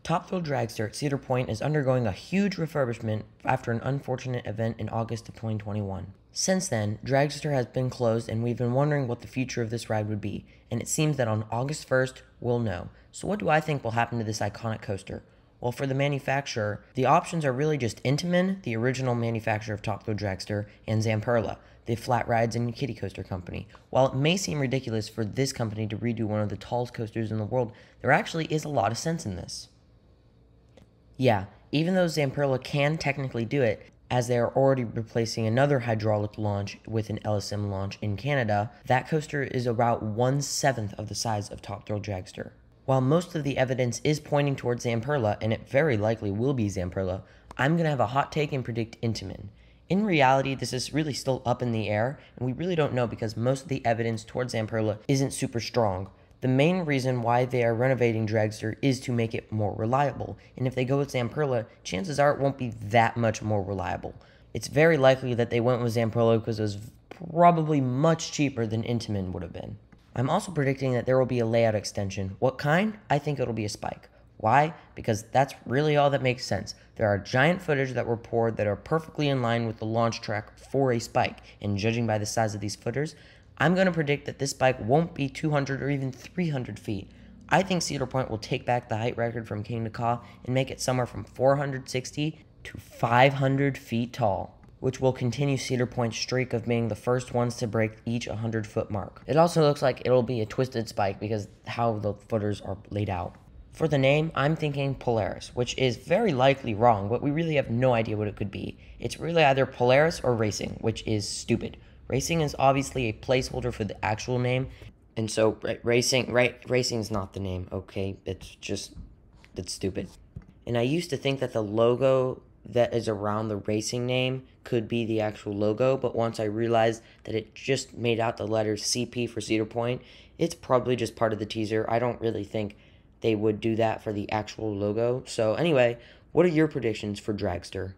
Top Thrill Dragster at Cedar Point is undergoing a huge refurbishment after an unfortunate event in August of 2021. Since then, Dragster has been closed and we've been wondering what the future of this ride would be, and it seems that on August 1st, we'll know. So what do I think will happen to this iconic coaster? Well, for the manufacturer, the options are really just Intamin, the original manufacturer of Top Thrill Dragster, and Zamperla, the flat rides and kiddie coaster company. While it may seem ridiculous for this company to redo one of the tallest coasters in the world, there actually is a lot of sense in this. Yeah, even though Zamperla can technically do it, as they are already replacing another hydraulic launch with an LSM launch in Canada, that coaster is about 1/7 of the size of Top Thrill Dragster. While most of the evidence is pointing towards Zamperla, and it very likely will be Zamperla, I'm going to have a hot take and predict Intamin. In reality, this is really still up in the air, and we really don't know because most of the evidence towards Zamperla isn't super strong. The main reason why they are renovating Dragster is to make it more reliable, and if they go with Zamperla, chances are it won't be that much more reliable. It's very likely that they went with Zamperla because it was probably much cheaper than Intamin would have been. I'm also predicting that there will be a layout extension. What kind? I think it'll be a spike. Why? Because that's really all that makes sense. There are giant footage that were poured that are perfectly in line with the launch track for a spike, and judging by the size of these footers, I'm going to predict that this bike won't be 200 or even 300 feet. I think Cedar Point will take back the height record from King to Ka and make it somewhere from 460 to 500 feet tall, which will continue Cedar Point's streak of being the first ones to break each 100-foot mark. It also looks like it'll be a twisted spike because how the footers are laid out. For the name, I'm thinking Polaris, which is very likely wrong, but we really have no idea what it could be. It's really either Polaris or Racing, which is stupid. Racing is obviously a placeholder for the actual name, and so Racing's not the name, okay? It's stupid. And I used to think that the logo that is around the Racing name could be the actual logo, but once I realized that it just made out the letters CP for Cedar Point, it's probably just part of the teaser. I don't really think they would do that for the actual logo. So anyway, what are your predictions for Dragster?